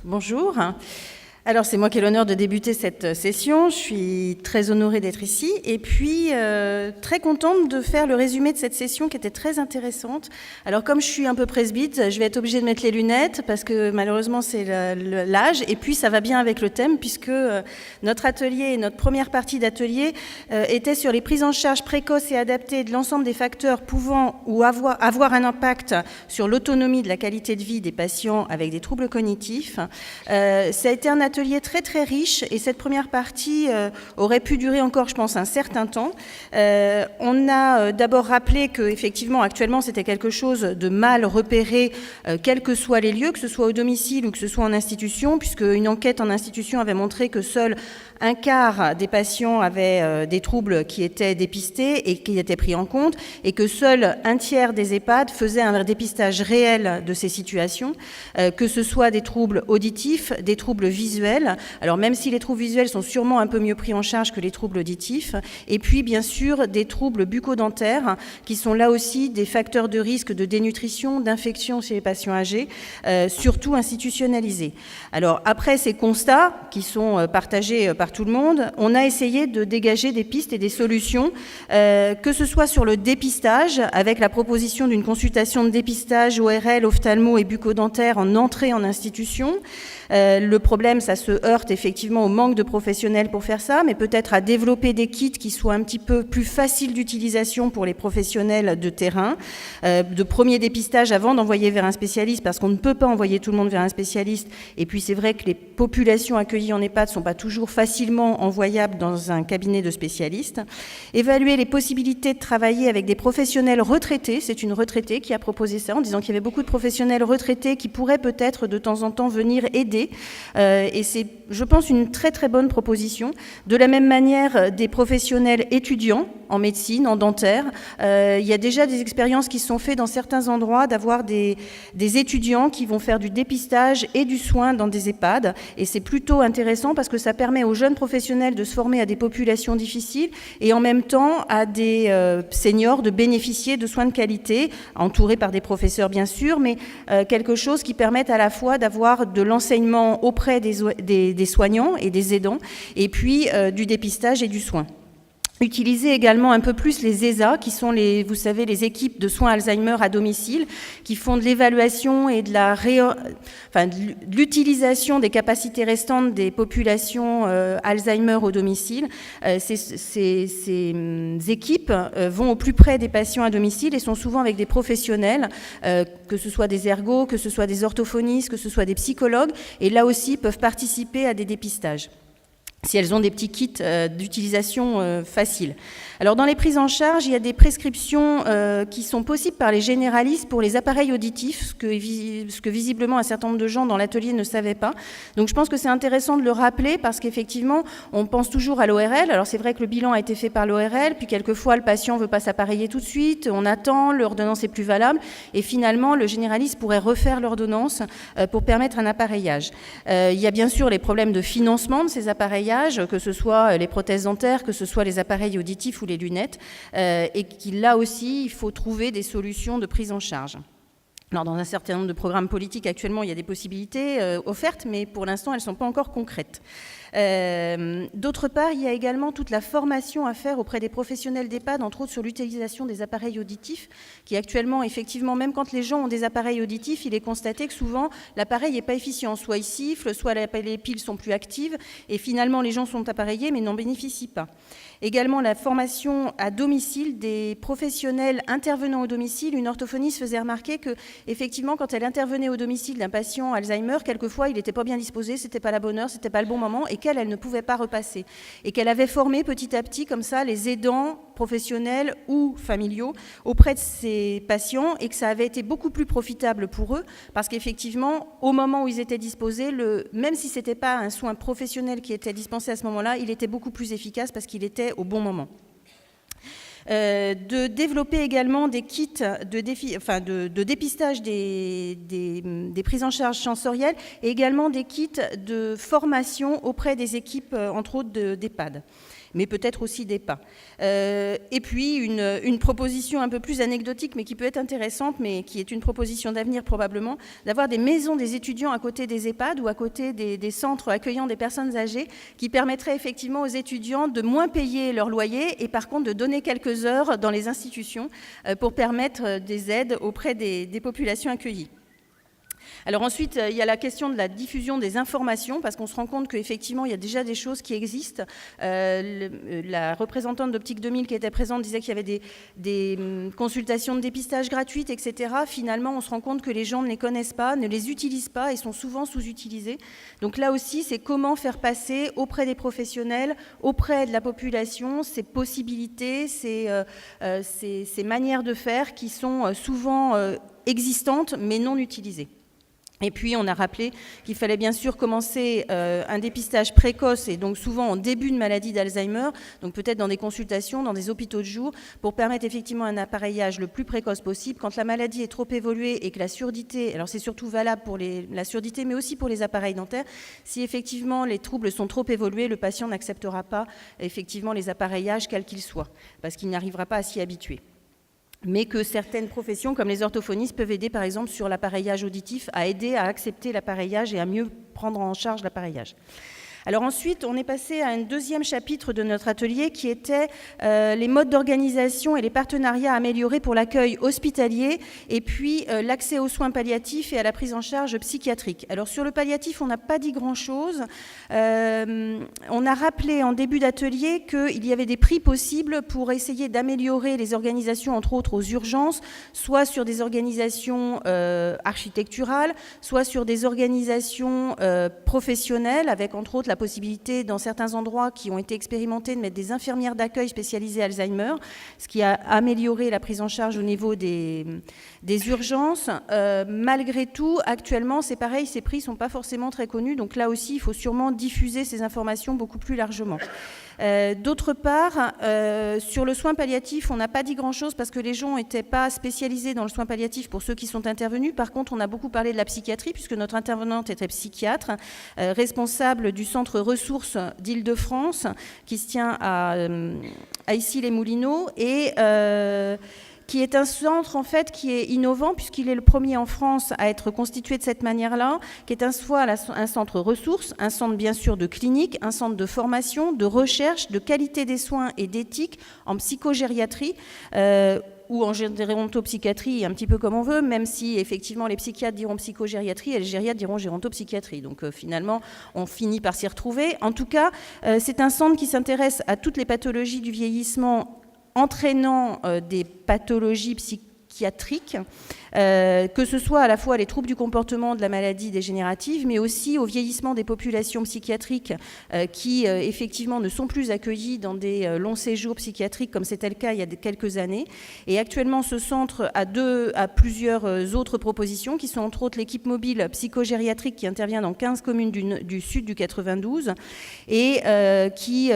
Bonjour. Alors, c'est moi qui ai l'honneur de débuter cette session. Je suis très honorée d'être ici et puis très contente de faire le résumé de cette session qui était très intéressante. Alors, comme je suis un peu presbyte, je vais être obligée de mettre les lunettes parce que malheureusement, c'est l'âge. Et puis, ça va bien avec le thème puisque notre atelier, notre première partie d'atelier était sur les prises en charge précoces et adaptées de l'ensemble des facteurs pouvant ou avoir un impact sur l'autonomie de la qualité de vie des patients avec des troubles cognitifs. Ça a été un atelier très très riche et cette première partie aurait pu durer encore, je pense, un certain temps. On a d'abord rappelé que effectivement actuellement c'était quelque chose de mal repéré, quels que soient les lieux, que ce soit au domicile ou que ce soit en institution, puisque une enquête en institution avait montré que seul un quart des patients avaient des troubles qui étaient dépistés et qui étaient pris en compte, et que seul un tiers des EHPAD faisaient un dépistage réel de ces situations, que ce soit des troubles auditifs, des troubles visuels. Alors même si les troubles visuels sont sûrement un peu mieux pris en charge que les troubles auditifs, et puis bien sûr des troubles bucco-dentaires qui sont là aussi des facteurs de risque de dénutrition, d'infection chez les patients âgés, surtout institutionnalisés. Alors après ces constats qui sont partagés par tout le monde, on a essayé de dégager des pistes et des solutions, que ce soit sur le dépistage avec la proposition d'une consultation de dépistage ORL, ophtalmo et bucco-dentaire en entrée en institution. Le problème, ça se heurte effectivement au manque de professionnels pour faire ça, mais peut-être à développer des kits qui soient un petit peu plus faciles d'utilisation pour les professionnels de terrain, de premier dépistage avant d'envoyer vers un spécialiste, parce qu'on ne peut pas envoyer tout le monde vers un spécialiste. Et puis c'est vrai que les populations accueillies en EHPAD ne sont pas toujours facilement envoyables dans un cabinet de spécialistes. Évaluer les possibilités de travailler avec des professionnels retraités. C'est une retraitée qui a proposé ça en disant qu'il y avait beaucoup de professionnels retraités qui pourraient peut-être de temps en temps venir aider. Et c'est, je pense, une très très bonne proposition. De la même manière, des professionnels étudiants en médecine, en dentaire. Il y a déjà des expériences qui sont faites dans certains endroits d'avoir des étudiants qui vont faire du dépistage et du soin dans des EHPAD. Et c'est plutôt intéressant parce que ça permet aux jeunes professionnels de se former à des populations difficiles et en même temps à des seniors de bénéficier de soins de qualité, entourés par des professeurs bien sûr, mais quelque chose qui permette à la fois d'avoir de l'enseignement auprès des soignants et des aidants, et puis du dépistage et du soin. Utiliser également un peu plus les ESA, qui sont vous savez, les équipes de soins Alzheimer à domicile, qui font de l'évaluation et de l'utilisation des capacités restantes des populations Alzheimer au domicile. Ces équipes vont au plus près des patients à domicile et sont souvent avec des professionnels, que ce soit des ergos, que ce soit des orthophonistes, que ce soit des psychologues, et là aussi peuvent participer à des dépistages, si elles ont des petits kits d'utilisation faciles. Alors dans les prises en charge, il y a des prescriptions qui sont possibles par les généralistes pour les appareils auditifs, ce que visiblement un certain nombre de gens dans l'atelier ne savaient pas. Donc je pense que c'est intéressant de le rappeler parce qu'effectivement, on pense toujours à l'ORL. Alors c'est vrai que le bilan a été fait par l'ORL, puis quelquefois le patient ne veut pas s'appareiller tout de suite, on attend, l'ordonnance est plus valable, et finalement le généraliste pourrait refaire l'ordonnance pour permettre un appareillage. Il y a bien sûr les problèmes de financement de ces appareillages, que ce soit les prothèses dentaires, que ce soit les appareils auditifs ou les lunettes, et là aussi, il faut trouver des solutions de prise en charge. Alors, dans un certain nombre de programmes politiques, actuellement, il y a des possibilités offertes, mais pour l'instant, elles ne sont pas encore concrètes. D'autre part, il y a également toute la formation à faire auprès des professionnels d'EHPAD, entre autres sur l'utilisation des appareils auditifs, qui actuellement, effectivement, même quand les gens ont des appareils auditifs, il est constaté que souvent, l'appareil n'est pas efficient. Soit il siffle, soit les piles sont plus actives, et finalement, les gens sont appareillés, mais n'en bénéficient pas. Également, la formation à domicile des professionnels intervenant au domicile. Une orthophoniste faisait remarquer que, effectivement, quand elle intervenait au domicile d'un patient Alzheimer, quelquefois, il n'était pas bien disposé, c'était pas la bonne heure, c'était pas le bon moment, et qu'elle ne pouvait pas repasser. Et qu'elle avait formé petit à petit, comme ça, les aidants professionnels ou familiaux auprès de ces patients, et que ça avait été beaucoup plus profitable pour eux, parce qu'effectivement, au moment où ils étaient disposés, même si c'était pas un soin professionnel qui était dispensé à ce moment-là, il était beaucoup plus efficace parce qu'il était au bon moment. De développer également des kits de dépistage des prises en charge sensorielles et également des kits de formation auprès des équipes, entre autres, d'EHPAD. mais peut-être aussi des pas. Et puis une proposition un peu plus anecdotique, mais qui peut être intéressante, mais qui est une proposition d'avenir probablement, d'avoir des maisons des étudiants à côté des EHPAD ou à côté des centres accueillant des personnes âgées, qui permettraient effectivement aux étudiants de moins payer leur loyer et par contre de donner quelques heures dans les institutions pour permettre des aides auprès des populations accueillies. Alors ensuite, il y a la question de la diffusion des informations, parce qu'on se rend compte qu'effectivement, il y a déjà des choses qui existent. La représentante d'Optique 2000 qui était présente disait qu'il y avait des consultations de dépistage gratuites, etc. Finalement, on se rend compte que les gens ne les connaissent pas, ne les utilisent pas et sont souvent sous-utilisés. Donc là aussi, c'est comment faire passer auprès des professionnels, auprès de la population, ces possibilités, ces manières de faire qui sont souvent existantes mais non utilisées. Et puis, on a rappelé qu'il fallait bien sûr commencer un dépistage précoce et donc souvent en début de maladie d'Alzheimer, donc peut-être dans des consultations, dans des hôpitaux de jour, pour permettre effectivement un appareillage le plus précoce possible. Quand la maladie est trop évoluée et que la surdité, alors c'est surtout valable pour la surdité, mais aussi pour les appareils dentaires, si effectivement les troubles sont trop évolués, le patient n'acceptera pas effectivement les appareillages quels qu'ils soient, parce qu'il n'arrivera pas à s'y habituer. Mais que certaines professions, comme les orthophonistes, peuvent aider, par exemple, sur l'appareillage auditif, à aider à accepter l'appareillage et à mieux prendre en charge l'appareillage. Alors ensuite, on est passé à un deuxième chapitre de notre atelier qui était les modes d'organisation et les partenariats améliorés pour l'accueil hospitalier et puis l'accès aux soins palliatifs et à la prise en charge psychiatrique. Alors sur le palliatif, on n'a pas dit grand-chose. On a rappelé en début d'atelier qu'il y avait des prix possibles pour essayer d'améliorer les organisations, entre autres aux urgences, soit sur des organisations architecturales, soit sur des organisations professionnelles, avec entre autres la possibilité, dans certains endroits qui ont été expérimentés, de mettre des infirmières d'accueil spécialisées Alzheimer, ce qui a amélioré la prise en charge au niveau des urgences. Malgré tout, actuellement, c'est pareil, ces prix ne sont pas forcément très connus, donc là aussi, il faut sûrement diffuser ces informations beaucoup plus largement. D'autre part, sur le soin palliatif, on n'a pas dit grand-chose parce que les gens n'étaient pas spécialisés dans le soin palliatif pour ceux qui sont intervenus. Par contre, on a beaucoup parlé de la psychiatrie puisque notre intervenante était psychiatre, responsable du centre ressources d'Île-de-France qui se tient à Issy-les-Moulineaux et qui est un centre en fait qui est innovant puisqu'il est le premier en France à être constitué de cette manière-là, qui est un centre ressources, un centre bien sûr de clinique, un centre de formation, de recherche, de qualité des soins et d'éthique en psychogériatrie ou en gérontopsychiatrie, un petit peu comme on veut, même si effectivement les psychiatres diront psychogériatrie et les gériatres diront gérontopsychiatrie. Donc finalement, on finit par s'y retrouver. En tout cas, c'est un centre qui s'intéresse à toutes les pathologies du vieillissement entraînant des pathologies psychiatriques, que ce soit à la fois les troubles du comportement de la maladie dégénérative, mais aussi au vieillissement des populations psychiatriques qui effectivement ne sont plus accueillies dans des longs séjours psychiatriques comme c'était le cas il y a quelques années. Et actuellement, ce centre a plusieurs autres propositions qui sont entre autres l'équipe mobile psychogériatrique qui intervient dans 15 communes du sud du 92 et qui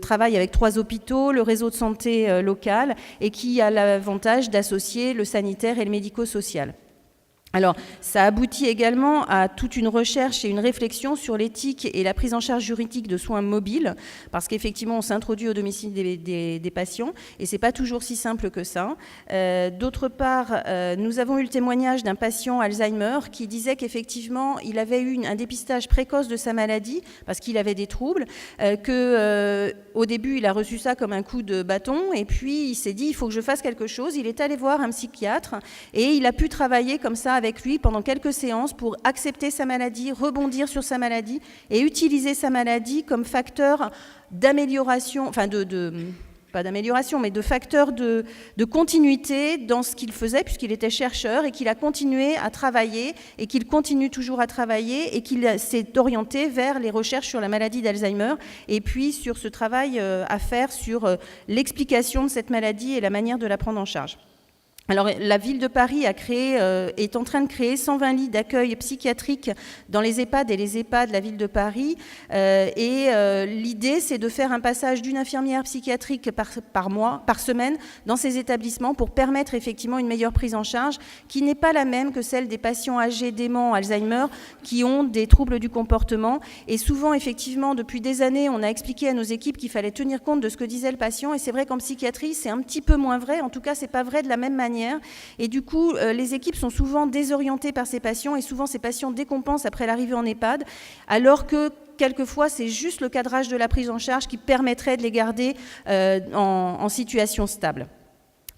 travaille avec 3 hôpitaux, le réseau de santé local et qui a l'avantage d'associer le sanitaire et le médico-social. Alors, ça aboutit également à toute une recherche et une réflexion sur l'éthique et la prise en charge juridique de soins mobiles, parce qu'effectivement, on s'introduit au domicile des patients, et c'est pas toujours si simple que ça. D'autre part, nous avons eu le témoignage d'un patient Alzheimer qui disait qu'effectivement, il avait eu un dépistage précoce de sa maladie, parce qu'il avait des troubles, qu'au début, il a reçu ça comme un coup de bâton, et puis il s'est dit, il faut que je fasse quelque chose. Il est allé voir un psychiatre, et il a pu travailler comme ça avec lui pendant quelques séances pour accepter sa maladie, rebondir sur sa maladie et utiliser sa maladie comme facteur d'amélioration, enfin pas d'amélioration, mais de facteur de continuité dans ce qu'il faisait puisqu'il était chercheur et qu'il a continué à travailler et qu'il continue toujours à travailler et qu'il s'est orienté vers les recherches sur la maladie d'Alzheimer et puis sur ce travail à faire sur l'explication de cette maladie et la manière de la prendre en charge. Alors, la ville de Paris est en train de créer 120 lits d'accueil psychiatrique dans les EHPAD et les EHPAD de la ville de Paris. L'idée, c'est de faire un passage d'une infirmière psychiatrique par semaine dans ces établissements pour permettre effectivement une meilleure prise en charge qui n'est pas la même que celle des patients âgés déments Alzheimer qui ont des troubles du comportement. Et souvent, effectivement, depuis des années, on a expliqué à nos équipes qu'il fallait tenir compte de ce que disait le patient. Et c'est vrai qu'en psychiatrie, c'est un petit peu moins vrai. En tout cas, c'est pas vrai de la même manière. Et du coup, les équipes sont souvent désorientées par ces patients et souvent ces patients décompensent après l'arrivée en EHPAD, alors que quelquefois, c'est juste le cadrage de la prise en charge qui permettrait de les garder en situation stable.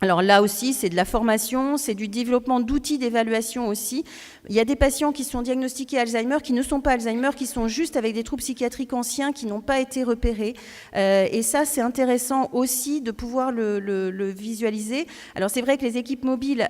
Alors là aussi, c'est de la formation, c'est du développement d'outils d'évaluation aussi. Il y a des patients qui sont diagnostiqués Alzheimer, qui ne sont pas Alzheimer, qui sont juste avec des troubles psychiatriques anciens, qui n'ont pas été repérés. Et ça, c'est intéressant aussi de pouvoir le visualiser. Alors c'est vrai que les équipes mobiles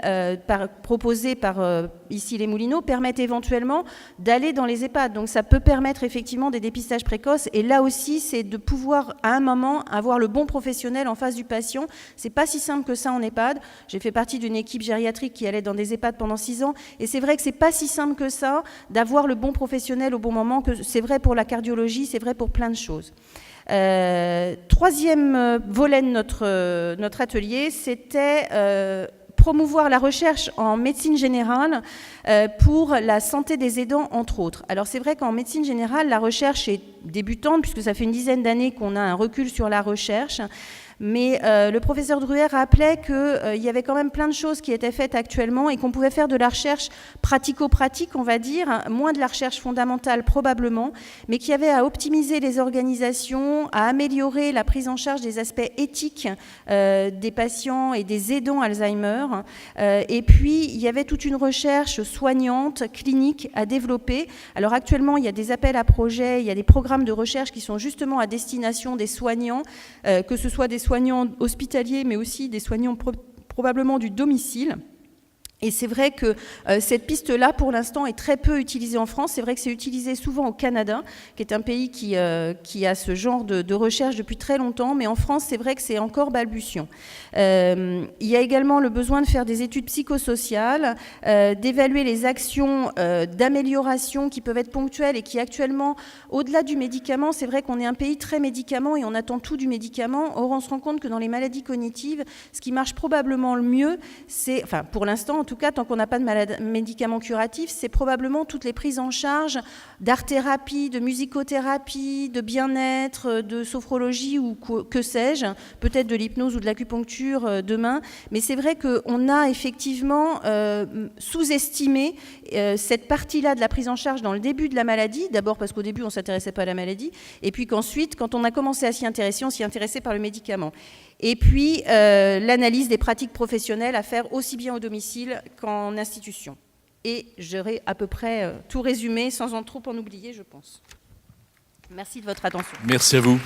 proposées par ici les Moulineaux permettent éventuellement d'aller dans les EHPAD. Donc ça peut permettre effectivement des dépistages précoces. Et là aussi, c'est de pouvoir à un moment avoir le bon professionnel en face du patient. C'est pas si simple que ça en EHPAD. J'ai fait partie d'une équipe gériatrique qui allait dans des EHPAD pendant 6 ans. Et c'est vrai que c'est pas si simple que ça d'avoir le bon professionnel au bon moment. C'est vrai pour la cardiologie, c'est vrai pour plein de choses. Troisième volet de notre atelier, c'était promouvoir la recherche en médecine générale pour la santé des aidants, entre autres. Alors c'est vrai qu'en médecine générale, la recherche est débutante, puisque ça fait une dizaine d'années qu'on a un recul sur la recherche. Mais le professeur Druer rappelait qu'il y avait quand même plein de choses qui étaient faites actuellement et qu'on pouvait faire de la recherche pratico-pratique, on va dire, moins de la recherche fondamentale probablement, mais qu'il y avait à optimiser les organisations, à améliorer la prise en charge des aspects éthiques des patients et des aidants Alzheimer. Et puis, il y avait toute une recherche soignante, clinique à développer. Alors actuellement, il y a des appels à projets, il y a des programmes de recherche qui sont justement à destination des soignants, que ce soit des soignants hospitaliers, mais aussi des soignants probablement du domicile. Et c'est vrai que cette piste-là, pour l'instant, est très peu utilisée en France. C'est vrai que c'est utilisé souvent au Canada, qui est un pays qui a ce genre de recherche depuis très longtemps. Mais en France, c'est vrai que c'est encore balbutiant. Il y a également le besoin de faire des études psychosociales, d'évaluer les actions d'amélioration qui peuvent être ponctuelles et qui actuellement, au-delà du médicament, c'est vrai qu'on est un pays très médicament et on attend tout du médicament. Or, on se rend compte que dans les maladies cognitives, ce qui marche probablement le mieux, c'est, enfin pour l'instant, en tout cas, tant qu'on n'a pas de médicaments curatifs, c'est probablement toutes les prises en charge d'art-thérapie, de musicothérapie, de bien-être, de sophrologie ou que sais-je, peut-être de l'hypnose ou de l'acupuncture demain. Mais c'est vrai qu'on a effectivement sous-estimé cette partie-là de la prise en charge dans le début de la maladie, d'abord parce qu'au début, on ne s'intéressait pas à la maladie, et puis qu'ensuite, quand on a commencé à s'y intéresser, on s'y intéressait par le médicament. Et puis, l'analyse des pratiques professionnelles à faire aussi bien au domicile qu'en institution. Et j'aurai à peu près tout résumé, sans en trop en oublier, je pense. Merci de votre attention. Merci à vous.